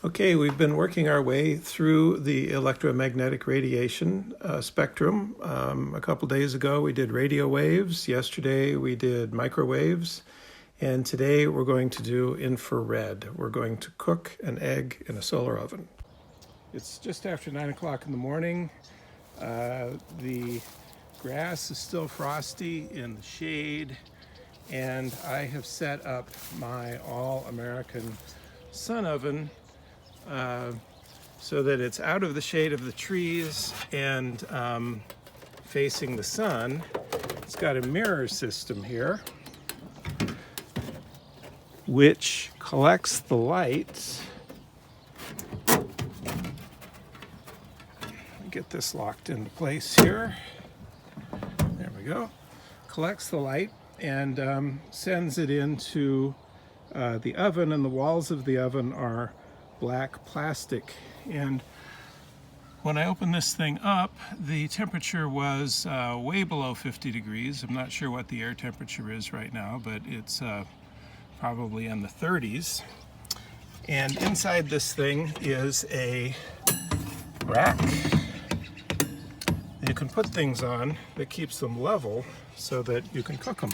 Okay, we've been working our way through the electromagnetic radiation spectrum. A couple days ago we did radio waves, yesterday we did microwaves, and today we're going to do infrared. We're going to cook an egg in a solar oven. It's just after 9 o'clock in the morning. The grass is still frosty in the shade, and I have set up my all-American sun oven so that it's out of the shade of the trees and facing the sun. It's got a mirror system here which collects the light. Get this locked into place here. There we go. Collects the light and sends it into the oven, and the walls of the oven are black plastic. And when I opened this thing up, the temperature was way below 50 degrees. I'm not sure what the air temperature is right now, but it's probably in the 30s. And inside this thing is a rack you can put things on that keeps them level so that you can cook them.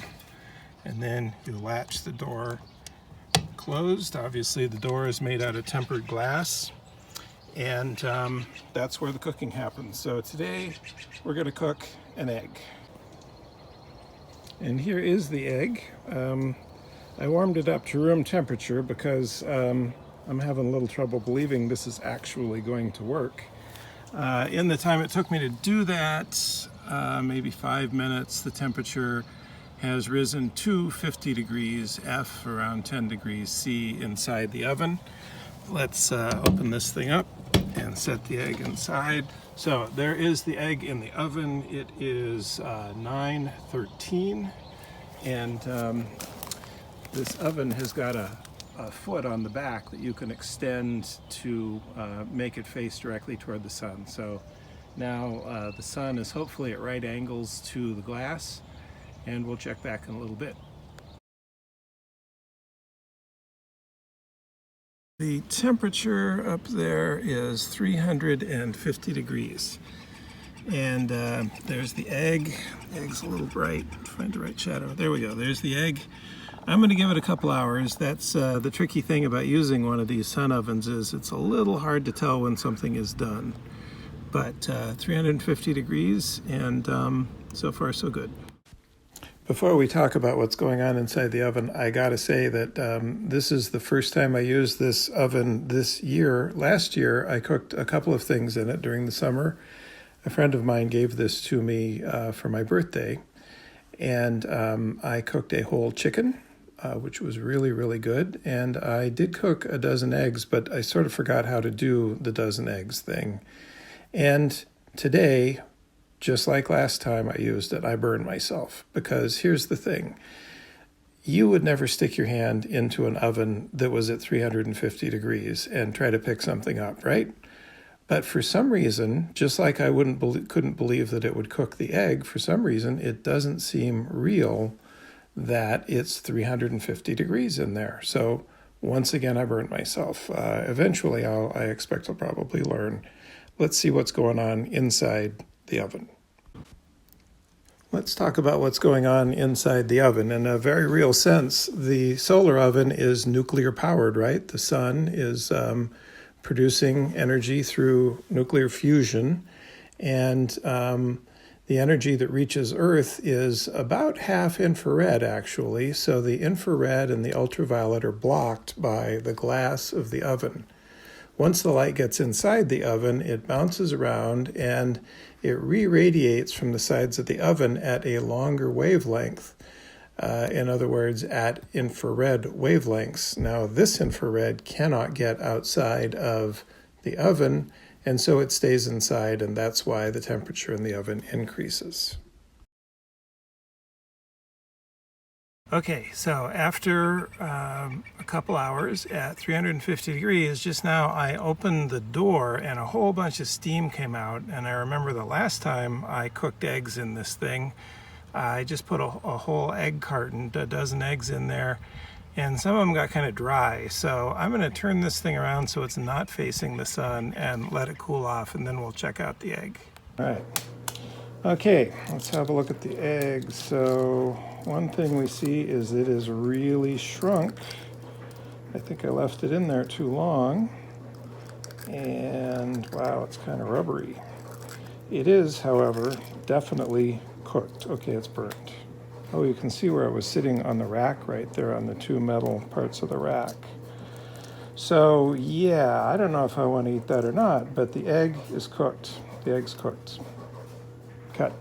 And then you latch the door closed. Obviously the door is made out of tempered glass, and that's where the cooking happens. So today we're going to cook an egg. And here is the egg. I warmed it up to room temperature because I'm having a little trouble believing this is actually going to work. In the time it took me to do that, maybe 5 minutes, the temperature has risen to 50 degrees F, around 10 degrees C inside the oven. Let's open this thing up and set the egg inside. So there is the egg in the oven. It is 9:13, and this oven has got a foot on the back that you can extend to make it face directly toward the sun. So now the sun is hopefully at right angles to the glass, and we'll check back in a little bit. The temperature up there is 350 degrees. And there's the egg. The egg's a little bright. Find the right shadow. There we go. There's the egg. I'm going to give it a couple hours. That's the tricky thing about using one of these sun ovens, is it's a little hard to tell when something is done. But 350 degrees, and so far so good. Before we talk about what's going on inside the oven, I gotta say that this is the first time I used this oven this year. Last year I cooked a couple of things in it during the summer. A friend of mine gave this to me for my birthday, and I cooked a whole chicken, which was really, really good. And I did cook a dozen eggs, but I sort of forgot how to do the dozen eggs thing. And today, just like last time I used it, I burned myself, because here's the thing. You would never stick your hand into an oven that was at 350 degrees and try to pick something up, right? But for some reason, just like I couldn't believe that it would cook the egg, for some reason it doesn't seem real that it's 350 degrees in there. So once again, I burned myself. Eventually, I expect I'll probably learn. Let's see what's going on inside the oven. Let's talk about what's going on inside the oven. In a very real sense, the solar oven is nuclear powered, right? The sun is producing energy through nuclear fusion, and the energy that reaches Earth is about half infrared, actually. So the infrared and the ultraviolet are blocked by the glass of the oven. Once the light gets inside the oven, it bounces around and it re-radiates from the sides of the oven at a longer wavelength. In other words, at infrared wavelengths. Now, this infrared cannot get outside of the oven, and so it stays inside, and that's why the temperature in the oven increases. Okay, so after a couple hours at 350 degrees, just now I opened the door and a whole bunch of steam came out. And I remember the last time I cooked eggs in this thing, I just put a whole egg carton, a dozen eggs in there, and some of them got kind of dry. So I'm going to turn this thing around so it's not facing the sun and let it cool off, and then we'll check out the egg. All right. Okay, let's have a look at the egg. So one thing we see is it is really shrunk. I think I left it in there too long. And wow, it's kind of rubbery. It is, however, definitely cooked. Okay, it's burnt. Oh, you can see where it was sitting on the rack right there on the two metal parts of the rack. So yeah, I don't know if I want to eat that or not, but the egg is cooked. The egg's cooked. Cut.